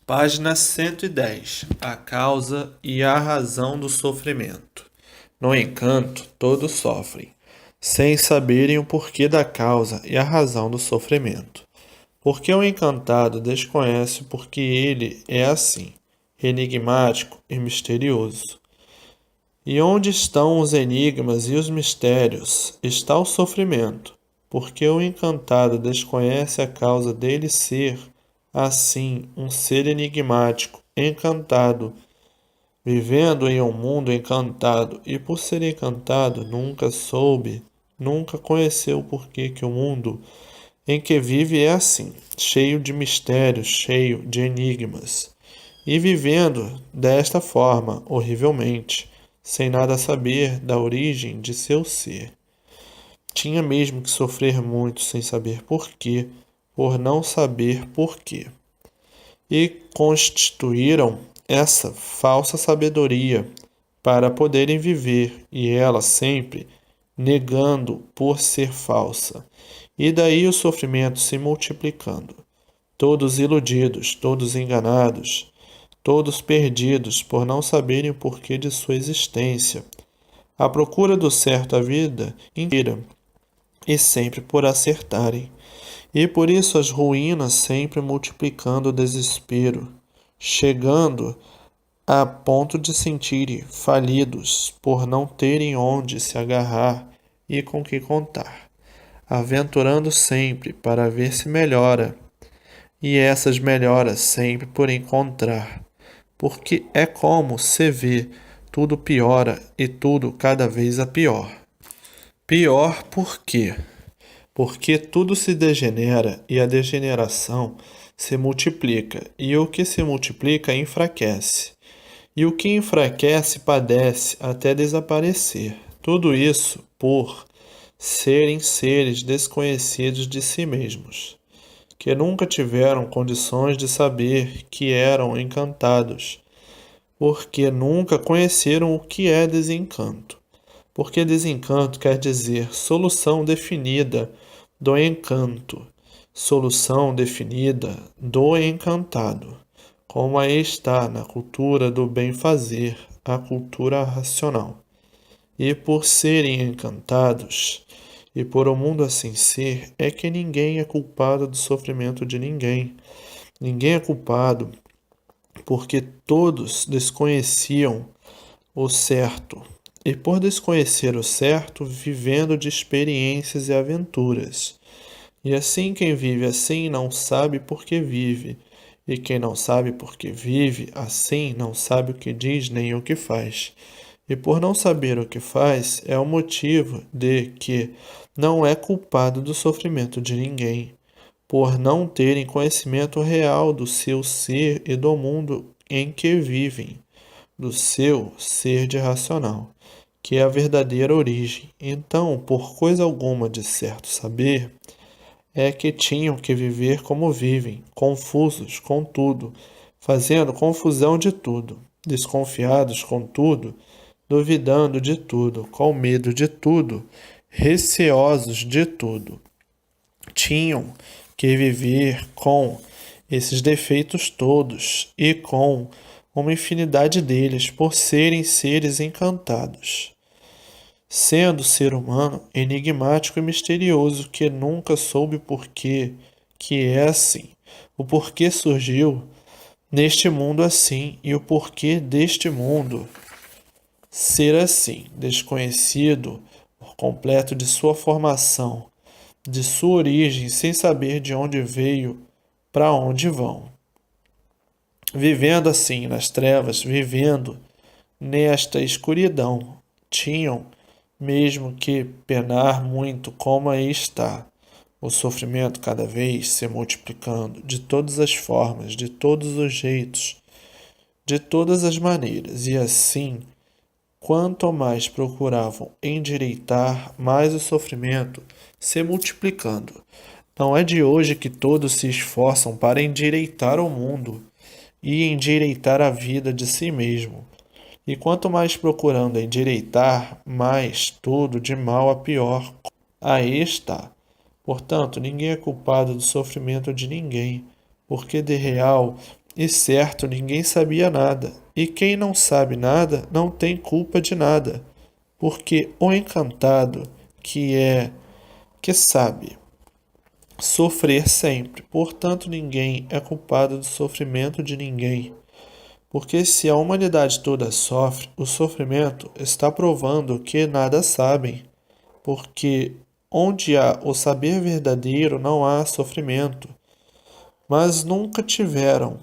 Página 110. A causa e a razão do sofrimento. No encanto, todos sofrem, sem saberem o porquê da causa e a razão do sofrimento. Porque o encantado desconhece porque ele é assim, enigmático e misterioso. E onde estão os enigmas e os mistérios, está o sofrimento, porque o encantado desconhece a causa dele ser, assim, um ser enigmático, encantado, vivendo em um mundo encantado, e por ser encantado, nunca soube, nunca conheceu o porquê que o mundo em que vive é assim, cheio de mistérios, cheio de enigmas. E vivendo desta forma, horrivelmente, sem nada saber da origem de seu ser. Tinha mesmo que sofrer muito sem saber porquê, por não saber porquê. E constituíram essa falsa sabedoria para poderem viver, e ela sempre negando por ser falsa. E daí o sofrimento se multiplicando. Todos iludidos, todos enganados, todos perdidos por não saberem o porquê de sua existência, à procura do certo a vida inteira, e sempre por acertarem. E por isso as ruínas sempre multiplicando o desespero, chegando a ponto de sentirem falidos por não terem onde se agarrar e com que contar, aventurando sempre para ver se melhora, e essas melhoras sempre por encontrar, porque é como se vê, tudo piora e tudo cada vez a pior. Pior por quê? Porque tudo se degenera e a degeneração se multiplica, e o que se multiplica enfraquece, e o que enfraquece padece até desaparecer. Tudo isso por serem seres desconhecidos de si mesmos, que nunca tiveram condições de saber que eram encantados, porque nunca conheceram o que é desencanto. Porque desencanto quer dizer solução definida do encanto, solução definida do encantado, como aí está na cultura do bem-fazer, a cultura racional. E por serem encantados, e por o mundo assim ser, é que ninguém é culpado do sofrimento de ninguém. Ninguém é culpado porque todos desconheciam o certo. E por desconhecer o certo, vivendo de experiências e aventuras. E assim quem vive assim não sabe por que vive, e quem não sabe por que vive, assim não sabe o que diz nem o que faz. E por não saber o que faz, é o motivo de que não é culpado do sofrimento de ninguém, por não terem conhecimento real do seu ser e do mundo em que vivem, do seu ser de racional, que é a verdadeira origem. Então, por coisa alguma de certo saber, é que tinham que viver como vivem, confusos com tudo, fazendo confusão de tudo, desconfiados com tudo, duvidando de tudo, com medo de tudo, receosos de tudo. Tinham que viver com esses defeitos todos e com uma infinidade deles por serem seres encantados, sendo ser humano enigmático e misterioso que nunca soube porquê que é assim, o porquê surgiu neste mundo assim e o porquê deste mundo ser assim, desconhecido por completo de sua formação, de sua origem, sem saber de onde veio, para onde vão. Vivendo assim nas trevas, vivendo nesta escuridão, tinham mesmo que penar muito, como aí está. O sofrimento cada vez se multiplicando, de todas as formas, de todos os jeitos, de todas as maneiras, e assim, quanto mais procuravam endireitar, mais o sofrimento se multiplicando. Não é de hoje que todos se esforçam para endireitar o mundo e endireitar a vida de si mesmo. E quanto mais procurando endireitar, mais tudo de mal a pior. Aí está. Portanto, ninguém é culpado do sofrimento de ninguém, porque de real e certo ninguém sabia nada, e quem não sabe nada não tem culpa de nada, porque o encantado que sabe sofrer sempre, portanto ninguém é culpado do sofrimento de ninguém. Porque se a humanidade toda sofre, o sofrimento está provando que nada sabem, porque onde há o saber verdadeiro não há sofrimento, mas nunca tiveram.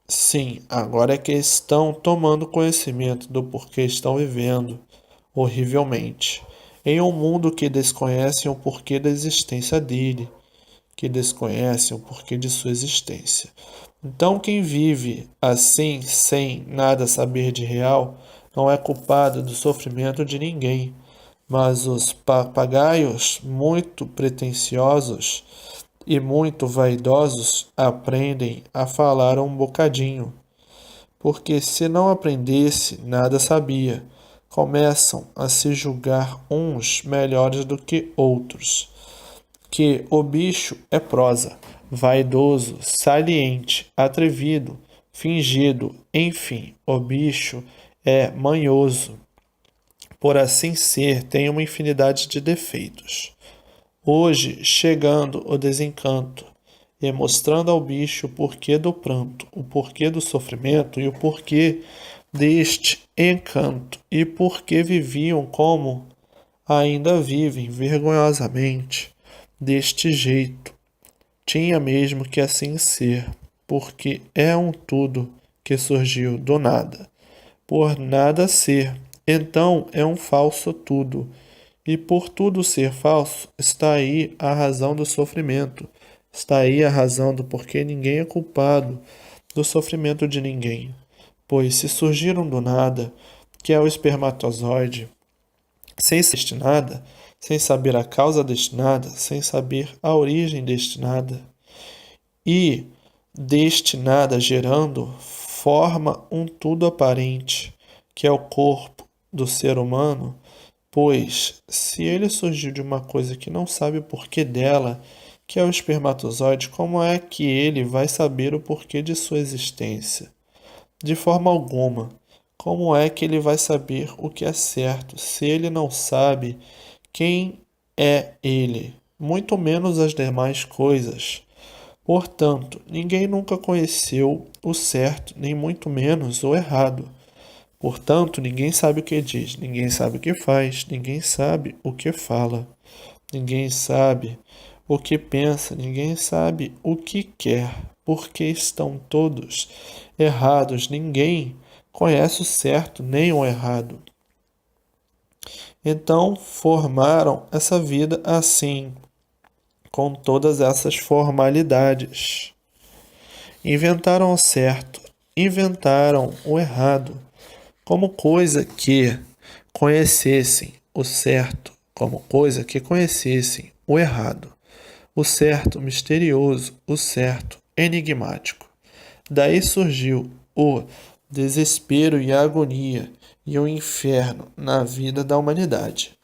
Sim, agora é que estão tomando conhecimento do porquê estão vivendo horrivelmente, em um mundo que desconhecem o porquê da existência dele, que desconhecem o porquê de sua existência. Então, quem vive assim, sem nada saber de real, não é culpado do sofrimento de ninguém, mas os papagaios muito pretensiosos e muito vaidosos aprendem a falar um bocadinho, porque se não aprendesse, nada sabia. Começam a se julgar uns melhores do que outros, que o bicho é prosa, vaidoso, saliente, atrevido, fingido, enfim, o bicho é manhoso. Por assim ser, tem uma infinidade de defeitos. Hoje, chegando o desencanto e mostrando ao bicho o porquê do pranto, o porquê do sofrimento e o porquê deste encanto e porquê viviam como ainda vivem vergonhosamente deste jeito. Tinha mesmo que assim ser, porque é um tudo que surgiu do nada, por nada ser. Então é um falso tudo. E por tudo ser falso, está aí a razão do sofrimento. Está aí a razão do porquê ninguém é culpado do sofrimento de ninguém. Pois se surgiram do nada, que é o espermatozoide, sem ser destinada, sem saber a causa destinada, sem saber a origem destinada, e destinada gerando, forma um tudo aparente, que é o corpo do ser humano, pois se ele surgiu de uma coisa que não sabe o porquê dela, que é o espermatozoide, como é que ele vai saber o porquê de sua existência? De forma alguma. Como é que ele vai saber o que é certo se ele não sabe quem é ele, muito menos as demais coisas? Portanto, ninguém nunca conheceu o certo, nem muito menos o errado. Portanto, ninguém sabe o que diz, ninguém sabe o que faz, ninguém sabe o que fala, ninguém sabe o que pensa, ninguém sabe o que quer, porque estão todos errados, ninguém conhece o certo nem o errado. Então formaram essa vida assim, com todas essas formalidades. Inventaram o certo, inventaram o errado, como coisa que conhecessem o certo, como coisa que conhecessem o errado, o certo misterioso, o certo enigmático. Daí surgiu o desespero e a agonia e o inferno na vida da humanidade.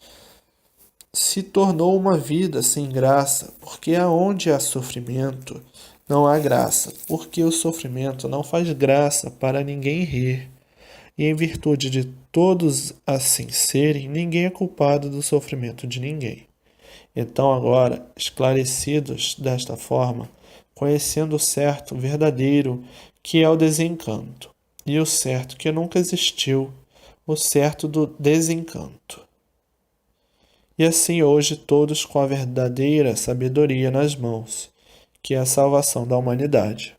Se tornou uma vida sem graça, porque aonde há sofrimento, não há graça, porque o sofrimento não faz graça para ninguém rir. E em virtude de todos assim serem, ninguém é culpado do sofrimento de ninguém. Então, agora, esclarecidos desta forma, conhecendo o certo verdadeiro, que é o desencanto, e o certo que nunca existiu, o certo do desencanto. E assim hoje todos com a verdadeira sabedoria nas mãos, que é a salvação da humanidade.